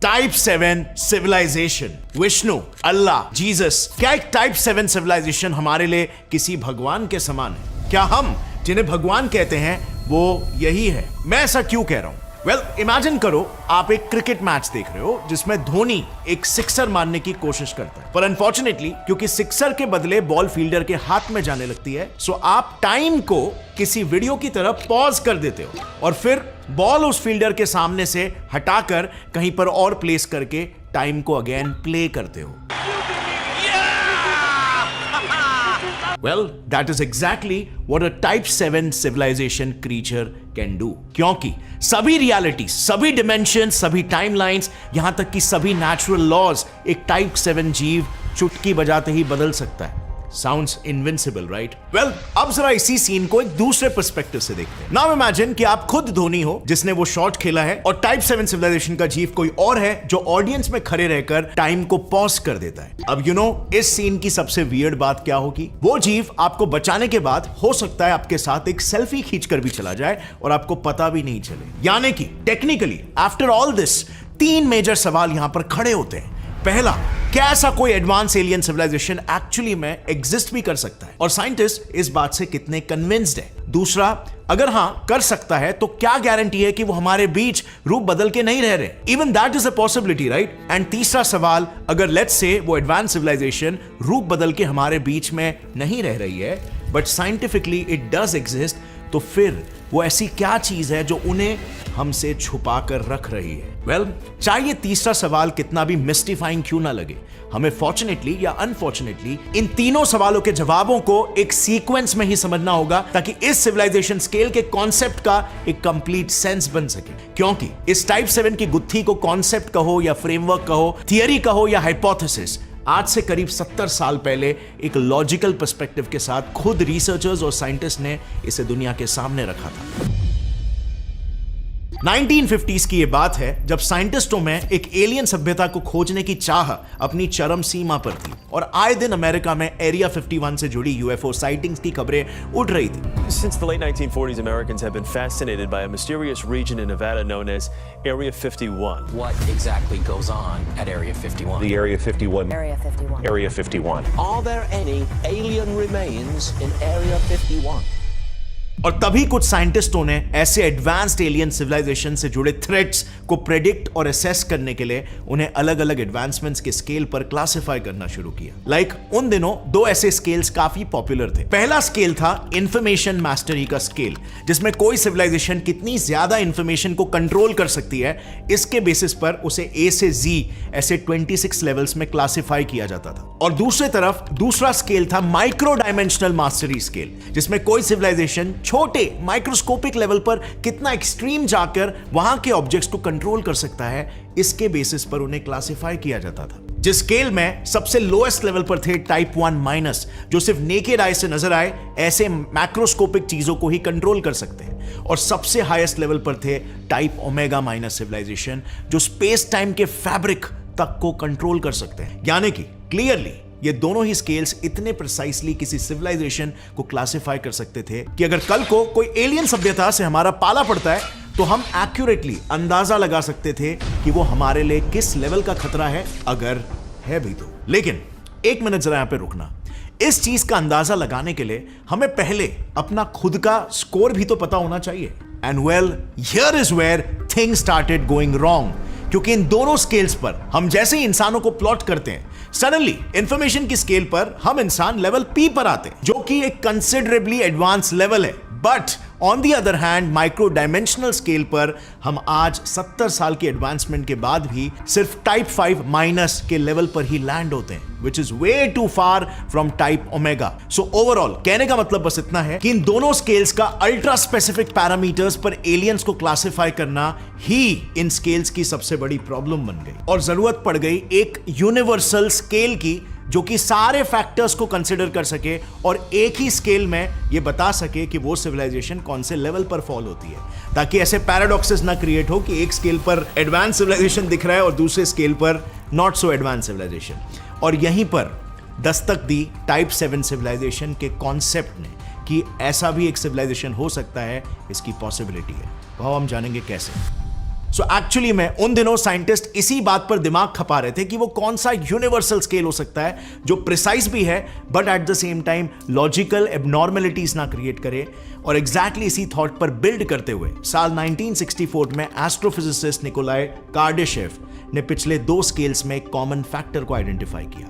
Type 7 civilisation. Vishnu, Allah, Jesus, क्या एक type 7 civilisation हमारे लिए किसी भगवान के समान है? क्या हम जिन्हें भगवान कहते हैं वो यही है? मैं ऐसा क्यों कह रहा हूं? वेल, इमेजिन करो आप एक क्रिकेट मैच देख रहे हो जिसमें धोनी एक सिक्सर मारने की कोशिश करता है, पर अनफॉर्चुनेटली क्योंकि सिक्सर के बदले बॉल फील्डर के हाथ में जाने लगती है, सो आप टाइम को किसी वीडियो की तरह पॉज कर देते हो और फिर बॉल उस फील्डर के सामने से हटाकर कहीं पर और प्लेस करके टाइम को अगेन प्ले करते हो। Well, that is exactly what a Type 7 civilization creature can do. क्योंकि सभी रियलिटी, सभी डिमेंशन, सभी टाइमलाइंस, यहां तक कि सभी नेचुरल लॉज एक टाइप 7 जीव चुटकी बजाते ही बदल सकता है। Sounds invincible, right? Well, अब जरा इसी सीन को एक दूसरे पर्सपेक्टिव से देखते हैं। Now imagine कि आप खुद धोनी हो जिसने वो शॉट खेला है और टाइप 7 सिविलाइजेशन का जीव कोई और है जो ऑडियंस में खड़े रहकर टाइम को पॉज कर देता है। अब इस सीन की सबसे वियर्ड बात क्या होगी? वो जीव आपको बचाने के बाद हो सकता है आपके साथ एक सेल्फी खींचकर भी चला जाए और आपको पता भी नहीं चले। यानी कि technically after all this 3 major सवाल यहां पर खड़े होते हैं। पहला, क्या ऐसा कोई एडवांस एलियन सिविलाइजेशन एक्चुअली में एग्जिस्ट भी कर सकता है और साइंटिस्ट इस बात से कितने कन्विंस्ड है? दूसरा, अगर हां कर सकता है तो क्या गारंटी है कि वो हमारे बीच रूप बदल के नहीं रह रहे? Even that is a possibility, right? And तीसरा सवाल, अगर लेट्स से वो एडवांस सिविलाइजेशन रूप बदल के हमारे बीच में नहीं रह रही है but scientifically it does exist, तो फिर वो ऐसी क्या चीज है जो उन्हें हमसे छुपा कर रख रही है? वेल, चाहे ये तीसरा सवाल कितना भी मिस्टिफाइंग क्यों ना लगे, हमें फॉर्चुनेटली या अनफॉर्चुनेटली इन तीनों सवालों के जवाबों को एक सीक्वेंस में ही समझना होगा ताकि इस सिविलाइजेशन स्केल के कॉन्सेप्ट का एक कंप्लीट सेंस बन सके। क्योंकि इस टाइप 7 की गुत्थी को कॉन्सेप्ट कहो या फ्रेमवर्क कहो, थियरी कहो या हाइपोथेसिस, आज से करीब 70 साल पहले एक लॉजिकल पर्सपेक्टिव के साथ खुद रिसर्चर्स और साइंटिस्ट ने इसे दुनिया के सामने रखा था। 1950s की ये बात है जब साइंटिस्टों में एक एलियन सभ्यता को खोजने की चाह अपनी चरम सीमा पर थी और आए दिन अमेरिका में एरिया 51 से जुड़ी यूएफओ साइटिंग्स की खबरें उड़ रही थी। Since the late 1940s, Americans have been fascinated by a mysterious region in Nevada known as Area 51. What exactly goes on at Area 51? The Area 51. Area 51. Area 51. Are there any alien remains in Area 51? और तभी कुछ साइंटिस्टों ने ऐसे advanced alien civilisation से जुड़े threats को predict और assess करने के लिए उन्हें अलग अलग एडवांसमेंट्स के स्केल पर क्लासिफाई करना शुरू किया। उन दिनों 2 ऐसे स्केल्स काफी पॉपुलर थे। पहला स्केल था इंफॉर्मेशन मास्टरी का स्केल, जिसमें कोई सिविलाइजेशन कितनी ज्यादा इंफॉर्मेशन को कंट्रोल कर सकती है इसके बेसिस पर उसे A से Z ऐसे 26 लेवल्स में क्लासिफाई किया जाता था। और दूसरी तरफ दूसरा स्केल था माइक्रो डायमेंशनल मास्टरी स्केल, जिसमें कोई सिविलाइजेशन छोटे माइक्रोस्कोपिक लेवल पर कितना एक्सट्रीम जाकर वहां के ऑब्जेक्ट्स को कंट्रोल कर सकता है इसके बेसिस पर उन्हें क्लासिफाई किया जाता था। जिस स्केल में सबसे लोएस्ट लेवल पर थे टाइप 1 माइनस, जो सिर्फ नेकेड आई से नजर आए ऐसे मैक्रोस्कोपिक चीजों को ही कंट्रोल कर सकते हैं, और सबसे हाईएस्ट लेवल पर थे टाइप ओमेगा माइनस सिविलाइजेशन, जो स्पेस टाइम के फैब्रिक तक को कंट्रोल कर सकते हैं। यानी कि क्लियरली ये दोनों ही स्केल्स इतने प्रिसाइसली किसी सिविलाइजेशन को क्लासिफाई कर सकते थे कि अगर कल को कोई एलियन सभ्यता से हमारा पाला पड़ता है तो हम एक्यूरेटली अंदाजा लगा सकते थे कि वो हमारे लिए किस लेवल का खतरा है, अगर है भी तो। लेकिन एक मिनट जरा यहां पे रुकना। इस चीज का अंदाजा लगाने के लिए हमें पहले अपना खुद का स्कोर भी तो पता होना चाहिए। And well, here is where things started going wrong, क्योंकि इन दोनों स्केल्स पर हम जैसे ही इंसानों को प्लॉट करते हैं, सडनली इंफॉर्मेशन की स्केल पर हम इंसान लेवल P पर आते हैं, जो कि एक कंसिडरेबली एडवांस लेवल है। But on the other hand micro dimensional scale पर हम आज 70 साल की एडवांसमेंट के बाद भी सिर्फ टाइप 5 माइनस के लेवल पर ही लैंड होते हैं, which is way too far from type omega. So overall कहने का मतलब बस इतना है कि इन दोनों स्केल्स का अल्ट्रा स्पेसिफिक पैरामीटर्स पर एलियंस को क्लासिफाई करना ही इन स्केल्स की सबसे बड़ी प्रॉब्लम बन गई, और जरूरत पड़ गई एक यूनिवर्सल स्केल की जो कि सारे फैक्टर्स को कंसिडर कर सके और एक ही स्केल में ये बता सके कि वो सिविलाइजेशन कौन से लेवल पर फॉल होती है, ताकि ऐसे पैराडॉक्सेस ना क्रिएट हो कि एक स्केल पर एडवांस सिविलाइजेशन दिख रहा है और दूसरे स्केल पर नॉट सो एडवांस सिविलाइजेशन। और यहीं पर दस्तक दी टाइप 7 सिविलाइजेशन के कॉन्सेप्ट ने कि ऐसा भी एक सिविलाइजेशन हो सकता है, इसकी पॉसिबिलिटी है। वो हम जानेंगे कैसे। सो एक्चुअली में उन दिनों साइंटिस्ट इसी बात पर दिमाग खपा रहे थे कि वो कौन सा यूनिवर्सल स्केल हो सकता है जो प्रिसाइज भी है but at the same time logical abnormalities ना क्रिएट करे। और एग्जैक्टली इसी थॉट पर बिल्ड करते हुए साल 1964 में एस्ट्रोफिजिसिस्ट निकोलाई कार्डाशेव ने पिछले 2 स्केल्स में एक कॉमन फैक्टर को आइडेंटिफाई किया,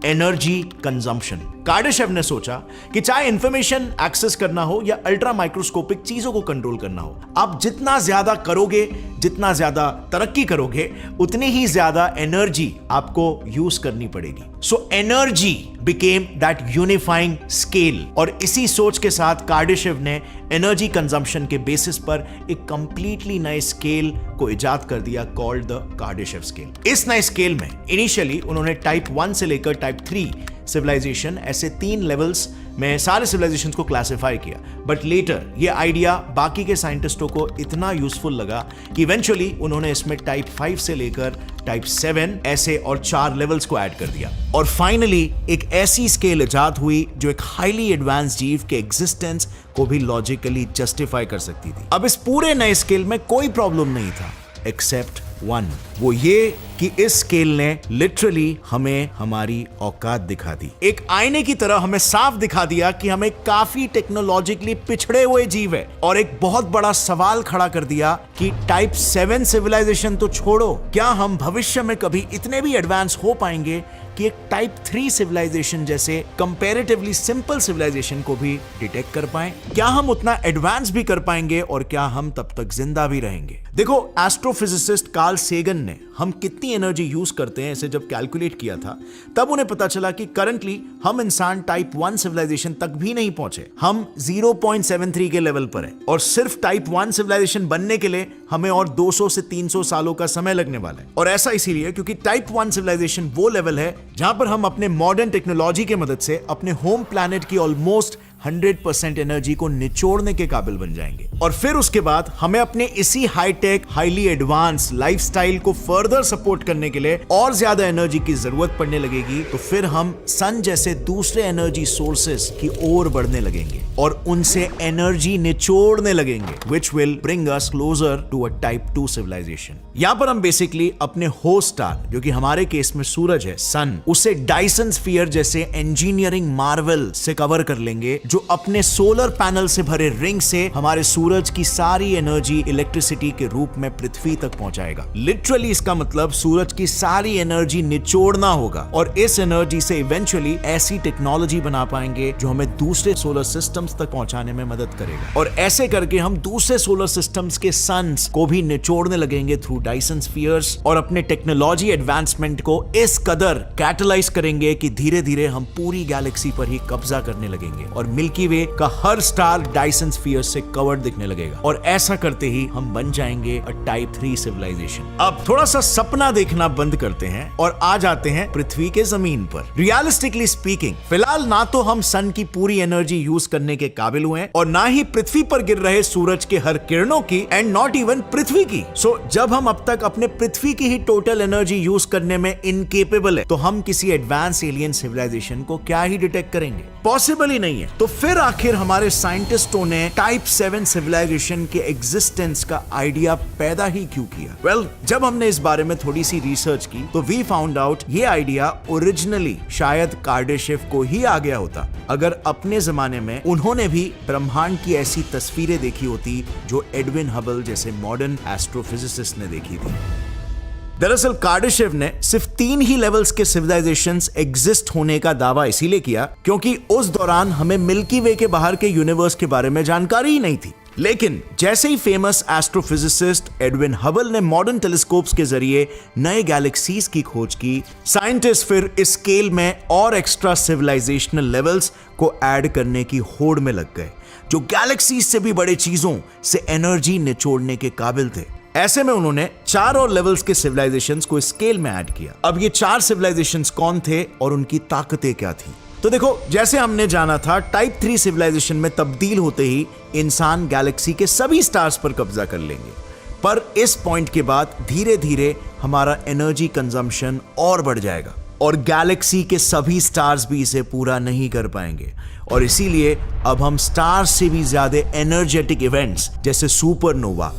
एनर्जी कंजम्पशन। कार्डाशेव ने सोचा कि चाहे इंफॉर्मेशन एक्सेस करना हो या अल्ट्रा माइक्रोस्कोपिक चीजों को कंट्रोल करना हो, आप जितना ज्यादा करोगे, जितना ज्यादा तरक्की करोगे, उतनी ही ज्यादा एनर्जी आपको यूज करनी पड़ेगी। So energy became that unifying scale. और इसी सोच के साथ कार्डाशेव ने एनर्जी कंजम्पशन के बेसिस पर एक कंप्लीटली नए स्केल को इजाद कर दिया कॉल्ड द कार्डाशेव स्केल। इस नए स्केल में इनिशियली उन्होंने टाइप 1 से लेकर टाइप 3 सिविलाइजेशन, ऐसे 3 लेवल्स में सारे सिविलाइजेशन को क्लासिफाई किया। बट लेटर ये आइडिया बाकी के साइंटिस्टों को इतना यूजफुल लगा कि इवेंचुअली उन्होंने इसमें टाइप 5 से लेकर टाइप 7 ऐसे और 4 लेवल्स को ऐड कर दिया। और फाइनली एक ऐसी स्केल इजाद हुई जो एक हाईली एडवांस जीव के एग्जिस्टेंस को भी लॉजिकली जस्टिफाई कर सकती थी। अब इस पूरे नए स्केल में कोई प्रॉब्लम नहीं था एक्सेप्ट वन, वो ये कि इस स्केल ने लिटरली हमें हमारी औकात दिखा दी। एक आईने की तरह हमें साफ दिखा दिया कि हमें काफी टेक्नोलॉजिकली पिछड़े हुए जीव है। और एक बहुत बड़ा सवाल खड़ा कर दिया कि टाइप 7 सिविलाइजेशन तो छोड़ो, क्या हम भविष्य में कभी इतने भी एडवांस हो पाएंगे कि एक टाइप 3 सिविलाइजेशन जैसे कंपैरेटिवली सिंपल सिविलाइजेशन को भी डिटेक्ट कर पाएं? क्या हम उतना एडवांस भी कर पाएंगे और क्या हम तब तक जिंदा भी रहेंगे? देखो, एस्ट्रोफिजिसिस्ट कार्ल सेगन ने हम कितनी एनर्जी यूज करते हैं इसे जब कैलकुलेट किया था, तब उन्हें पता चला कि करंटली हम इंसान टाइप 1 सिविलाइजेशन तक भी नहीं पहुंचे। हम 0.73 के लेवल पर हैं और सिर्फ टाइप 1 सिविलाइजेशन बनने के लिए हमें और 200 से 300 सालों का समय लगने वाला है। और ऐसा इसीलिए क्योंकि टाइप 1 सिविलाइजेशन वो लेवल है जहां पर हम अपने मॉडर्न टेक्नोलॉजी की मदद से अपने होम प्लैनेट की ऑलमोस्ट 100% एनर्जी को निचोड़ने के काबिल बन जाएंगे। और फिर उसके बाद हमें अपने इसी हाईटेक, हाईली एडवांस लाइफस्टाइल को फर्दर सपोर्ट करने के लिए और ज्यादा एनर्जी की जरूरत पड़ने लगेगी। तो फिर हम सन जैसे दूसरे एनर्जी सोर्सेस की ओर बढ़ने लगेंगे और उनसे एनर्जी निचोड़ने लगेंगे, which will bring us closer to a type 2 civilization। यहां पर हम बेसिकली अपने होस्ट स्टार, जो कि हमारे केस में सूरज है, सन, उसे डायसन स्फीयर जैसे इंजीनियरिंग मार्वल से कवर कर लेंगे, जो अपने सोलर पैनल से भरे रिंग से हमारे सूरज की सारी एनर्जी इलेक्ट्रिसिटी के रूप में पृथ्वी तक पहुंचाएगा। लिटरली इसका मतलब सूरज की सारी एनर्जी निचोड़ना होगा और इस एनर्जी से इवेंचुअली ऐसी टेक्नोलॉजी बना पाएंगे जो हमें दूसरे सोलर सिस्टम्स तक पहुंचाने में मदद करेगा। और ऐसे करके हम दूसरे सोलर सिस्टम्स के सन्स को भी निचोड़ने लगेंगे थ्रू डायसन स्फीयर्स और अपने टेक्नोलॉजी एडवांसमेंट को इस कदर कैटलाइज करेंगे कि धीरे धीरे हम पूरी गैलेक्सी पर ही कब्जा करने लगेंगे और मिल्की वे का हर स्टार डायसन स्फीयर से कवर्ड दिखने लगेगा। और ऐसा करते ही हम बन जाएंगे अ टाइप 3 सिविलाइजेशन। अब थोड़ा सा सपना देखना बंद करते हैं और आ जाते हैं पृथ्वी के जमीन पर। रियलिस्टिकली स्पीकिंग, फिलहाल ना तो हम सन की पूरी एनर्जी यूज करने के काबिल हुए हैं और ना ही पृथ्वी पर गिर रहे सूरज के हर किरणों की, एंड नॉट इवन पृथ्वी की। सो जब हम अब तक अपने पृथ्वी की ही टोटल एनर्जी यूज करने में इनकेपेबल है, तो हम किसी एडवांस एलियन सिविलाइजेशन को क्या ही डिटेक्ट करेंगे? पॉसिबल ही नहीं है। तो फिर आखिर हमारे साइंटिस्टों ने टाइप 7 सिविलाइजेशन के एग्जिस्टेंस का आइडिया पैदा ही क्यों किया? वेल, जब हमने इस बारे में थोड़ी सी रिसर्च की तो वी फाउंड आउट ये आइडिया ओरिजिनली शायद कार्डाशेव को ही आ गया होता, अगर अपने जमाने में उन्होंने भी ब्रह्मांड की ऐसी तस्वीरें देखी होती जो एडविन हबल जैसे मॉडर्न एस्ट्रोफिजिसिस्ट ने देखी थी। दरअसल कार्डाशेव ने सिर्फ 3 ही लेवल्स के सिविलाइजेशंस एग्जिस्ट होने का दावा इसीलिए किया क्योंकि उस दौरान हमें मिल्की वे के बाहर के यूनिवर्स के बारे में जानकारी ही नहीं थी। लेकिन जैसे ही फेमस एस्ट्रोफिजिसिस्ट एडविन हबल ने मॉडर्न टेलीस्कोप्स के जरिए नए गैलेक्सीज की खोज की, साइंटिस्ट फिर इस स्केल में और एक्स्ट्रा सिविलाइजेशनल लेवल्स को ऐड करने की होड़ में लग गए, जो गैलेक्सीज से भी बड़े चीजों से एनर्जी निचोड़ने के काबिल थे। ऐसे में उन्होंने 4 और लेवल्स के सिविलाइजेशंस को स्केल में ऐड किया। अब ये 4 सिविलाइजेशंस कौन थे और उनकी ताकतें क्या थी? तो देखो, जैसे हमने जाना था, टाइप 3 सिविलाइजेशन में तब्दील होते ही इंसान गैलेक्सी के सभी स्टार्स पर कब्जा कर लेंगे। पर इस पॉइंट के बाद धीरे धीरे हमारा एनर्जी कंजम्पशन और बढ़ जाएगा और गैलेक्सी के सभी स्टार्स भी इसे पूरा नहीं कर पाएंगे। और इसीलिए अब हम स्टार्स से भी ज्यादा एनर्जेटिक इवेंट्स जैसे supernova,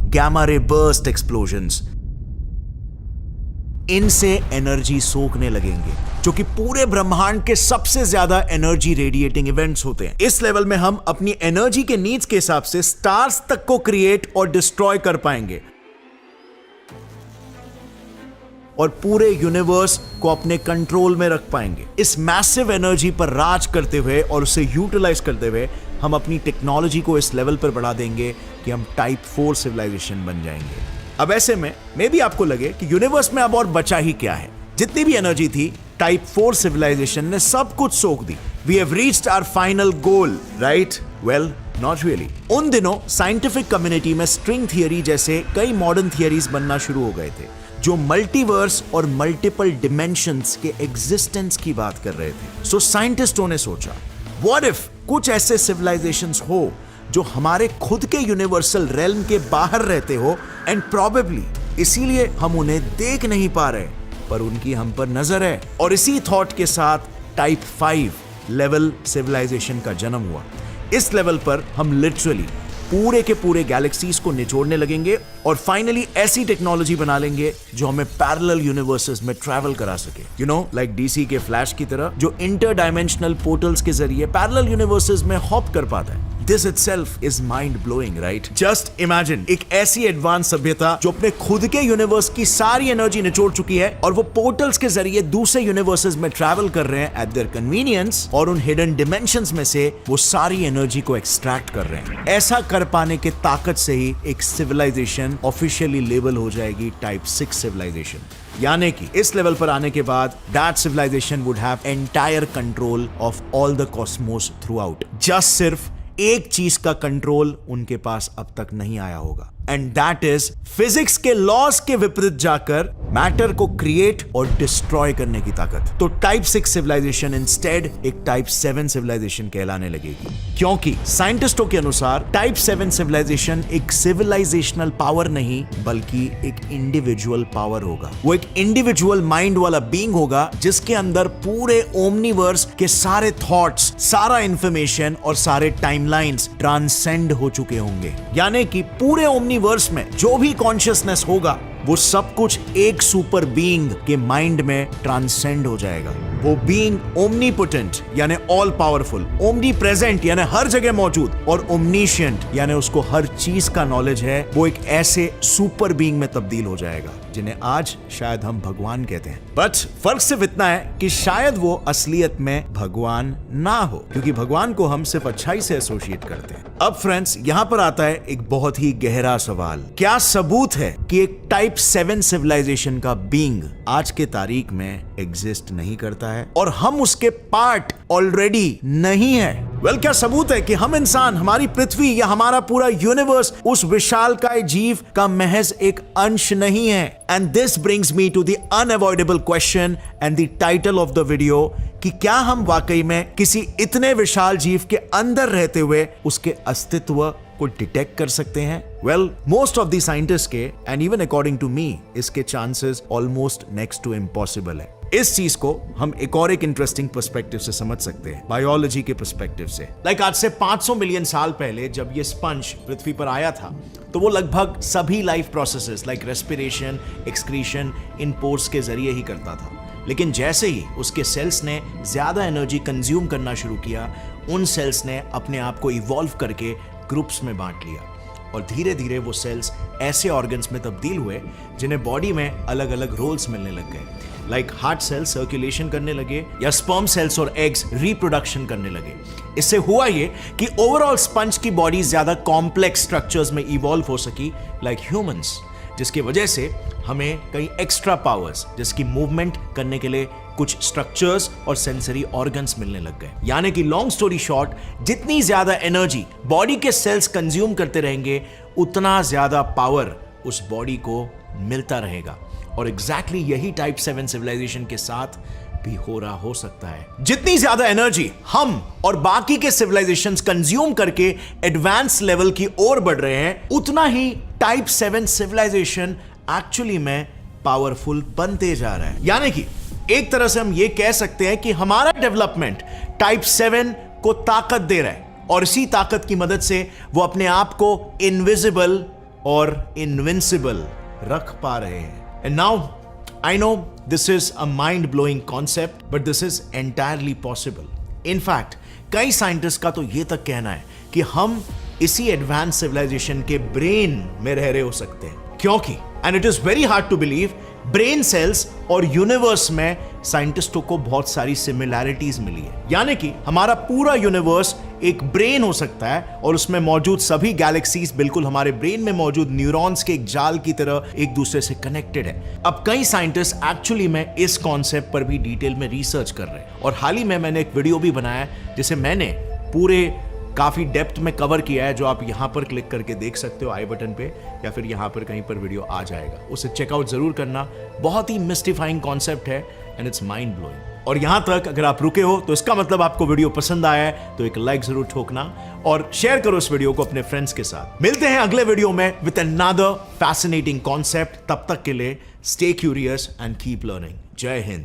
gamma ray burst explosions, इनसे एनर्जी सोखने लगेंगे, जो कि पूरे ब्रह्मांड के सबसे ज्यादा एनर्जी रेडिएटिंग इवेंट्स होते हैं। इस लेवल में हम अपनी एनर्जी के नीड्स के हिसाब से स्टार्स तक को क्रिएट और डिस्ट्रॉय कर पाएंगे और पूरे यूनिवर्स को अपने कंट्रोल में रख पाएंगे। इस मैसिव एनर्जी पर राज करते हुए और उसे यूटिलाइज करते हुए हम अपनी टेक्नोलॉजी को इस लेवल पर बढ़ा देंगे कि हम टाइप 4 सिविलाइजेशन बन जाएंगे। अब ऐसे में मे भी आपको लगे कि यूनिवर्स में अब और बचा ही क्या है। जितनी भी एनर्जी थी टाइप 4 सिविलाइजेशन ने सब कुछ सोख दी। We have reached our final goal, right? Well, not really. उन दिनों साइंटिफिक कम्युनिटी में स्ट्रिंग थियरी जैसे कई मॉडर्न थियरीज बनना शुरू हो गए थे, जो मल्टीवर्स और मल्टीपल डिमेंशंस के एग्जिस्टेंस की बात कर रहे थे। सो साइंटिस्टों ने सोचा, व्हाट इफ कुछ ऐसे सिविलाइजेशंस हो जो हमारे खुद के यूनिवर्सल रेल्म के बाहर रहते हो, एंड प्रोबेबली इसीलिए हम उन्हें देख नहीं पा रहे, पर उनकी हम पर नजर है। और इसी थॉट के साथ टाइप 5 लेवल सिविलाइजेशन का जन्म हुआ। इस लेवल पर हम लिटरली पूरे के पूरे गैलेक्सीज को निचोड़ने लगेंगे और फाइनली ऐसी टेक्नोलॉजी बना लेंगे जो हमें पैरेलल यूनिवर्सेस में ट्रैवल करा सके। यू नो, लाइक डीसी के फ्लैश की तरह, जो इंटर डायमेंशनल पोर्टल्स के जरिए पैरेलल यूनिवर्सेस में हॉप कर पाता है। This itself is mind blowing, right? Just imagine एक ऐसी एडवांस सभ्यता जो अपने खुद के यूनिवर्स की सारी एनर्जी निचोड़ चुकी है और वो पोर्टल्स के जरिए दूसरे यूनिवर्सेस में ट्रैवल कर रहे हैं एट देयर कन्वीनियंस, और उन हिडन डिमेंशंस में से वो सारी एनर्जी को एक्सट्रैक्ट कर रहे हैं। ऐसा कर पाने के ताकत से ही एक सिविलाइजेशन ऑफिशियली लेबल हो जाएगी टाइप 6 सिविलाइजेशन। यानी कि इस लेवल पर आने के बाद that civilisation would have entire control of all the cosmos throughout. Just सिर्फ एक चीज का कंट्रोल उनके पास अब तक नहीं आया होगा, एंड दैट इज फिजिक्स के लॉज के विपरीत जाकर मैटर को क्रिएट और डिस्ट्रॉय करने की ताकत। तो टाइप 6 सिविलाइजेशन इंस्टेड एक टाइप 7 सिविलाइजेशन कहलाने लगेगी, क्योंकि साइंटिस्टों के अनुसार टाइप 7 सिविलाइजेशन एक सिविलाइजेशनल पावर नहीं बल्कि एक इंडिविजुअल पावर होगा। वो एक इंडिविजुअल माइंड वाला बीइंग होगा जिसके अंदर पूरे ओमनीवर्स के सारे थॉट्स, सारा इंफॉर्मेशन और सारे टाइमलाइंस ट्रांसेंड हो चुके होंगे। यानी कि पूरे ओमनीवर्स में जो भी कॉन्शियसनेस होगा वो सब कुछ एक सुपर बीइंग के माइंड में ट्रांसेंड हो जाएगा। वो बीइंग ओमनीपोटेंट यानी ऑल पावरफुल, ओमनी प्रेजेंट यानी हर जगह मौजूद, और ओमनीशिएंट यानी उसको हर चीज का नॉलेज है। वो एक ऐसे सुपर बीइंग में तब्दील हो जाएगा जिन्हें आज शायद हम भगवान कहते हैं। बट फर्क सिर्फ इतना है कि शायद वो असलियत में भगवान ना हो, क्योंकि भगवान को हम सिर्फ अच्छाई से एसोसिएट करते हैं। अब फ्रेंड्स, यहां पर आता है एक बहुत ही गहरा सवाल। क्या सबूत है कि एक टाइप 7 सिविलाइजेशन का बीइंग आज के तारीख में एग्जिस्ट नहीं करता है और हम उसके पार्ट ऑलरेडी नहीं है? वेल, क्या सबूत है कि हम इंसान, हमारी पृथ्वी या हमारा पूरा यूनिवर्स उस विशालकाय जीव का महज एक अंश नहीं है? And this brings me to the unavoidable question and the title of the video, कि क्या हम वाकई में किसी इतने विशाल जीव के अंदर रहते हुए उसके अस्तित्व को डिटेक्ट कर सकते हैं? Well, most of the scientist के and even according to me इसके chances almost next to impossible है। इस चीज को हम एक और एक इंटरेस्टिंग पर्सपेक्टिव से समझ सकते हैं, बायोलॉजी के पर्सपेक्टिव से। लाइक आज से 500 मिलियन साल पहले जब ये स्पंज पृथ्वी पर आया था, तो वो लगभग सभी life processes like respiration, excretion इन पोर्स के जरिए ही करता था। लेकिन जैसे ही उसके सेल्स ने ज्यादा एनर्जी कंज्यूम करना शुरू किया, उन सेल्स ने अपने आप को इवॉल्व करके ग्रुप्स में बांट लिया और धीरे धीरे वो सेल्स ऐसे ऑर्गन्स में तब्दील हुए जिन्हें बॉडी में अलग अलग रोल्स मिलने लग गए। लाइक हार्ट सेल्स सर्कुलेशन करने लगे या स्पर्म सेल्स और एग्स रिप्रोडक्शन करने लगे। इससे हुआ ये कि ओवरऑल स्पंज की बॉडी ज्यादा कॉम्प्लेक्स स्ट्रक्चर्स में इवॉल्व हो सकी लाइक ह्यूमंस, जिसकी वजह से हमें कई एक्स्ट्रा पावर्स जिसकी मूवमेंट करने के लिए कुछ स्ट्रक्चर्स और सेंसरी ऑर्गन्स मिलने लग गए। यानी कि लॉन्ग स्टोरी शॉर्ट, जितनी ज्यादा एनर्जी बॉडी के सेल्स कंज्यूम करते रहेंगे उतना ज्यादा पावर उस बॉडी को मिलता रहेगा। और एग्जैक्टली यही टाइप 7 सिविलाइजेशन के साथ भी हो सकता है। जितनी ज्यादा एनर्जी हम और बाकी के सिविलाइजेशंस कंज्यूम करके एडवांस लेवल की ओर बढ़ रहे हैं, उतना ही टाइप 7 सिविलाइजेशन एक्चुअली में पावरफुल बनते जा रहा है। यानी कि एक तरह से हम ये कह सकते हैं कि हमारा डेवलपमेंट टाइप 7 को ताकत दे रहा है और इसी ताकत की मदद से वो अपने आप को इनविजिबल और इनविंसिबल रख पा रहे हैं। And now I know this is a mind-blowing concept, but this is entirely possible. In fact, कई साइंटिस्ट का तो ये तक कहना है कि हम इसी एडवांस सिविलाइजेशन के ब्रेन में रह रहे हो सकते हैं, क्योंकि and it is very hard to believe, brain cells और यूनिवर्स में साइंटिस्टों को बहुत सारी सिमिलैरिटीज मिली है। यानी कि हमारा पूरा यूनिवर्स एक ब्रेन हो सकता है और उसमें मौजूद सभी गैलेक्सीज बिल्कुल हमारे ब्रेन में मौजूद न्यूरॉन्स के एक जाल की तरह एक दूसरे से कनेक्टेड है। अब कई साइंटिस्ट एक्चुअली में इस कॉन्सेप्ट पर भी डिटेल में रिसर्च कर रहे हैं और हाल ही में मैंने एक वीडियो भी बनाया जिसे मैंने पूरे काफी डेप्थ में कवर किया है, जो आप यहां पर क्लिक करके देख सकते हो आई बटन पे, या फिर यहां पर कहीं पर वीडियो आ जाएगा, उसे चेकआउट जरूर करना। बहुत ही मिस्टिफाइंग कॉन्सेप्ट है एंड इट्स माइंड ब्लोइंग। और यहां तक अगर आप रुके हो तो इसका मतलब आपको वीडियो पसंद आया है, तो एक लाइक जरूर ठोकना और शेयर करो इस वीडियो को अपने फ्रेंड्स के साथ। मिलते हैं अगले वीडियो में विद अनदर फैसिनेटिंग कॉन्सेप्ट। तब तक के लिए stay curious and keep learning. जय हिंद।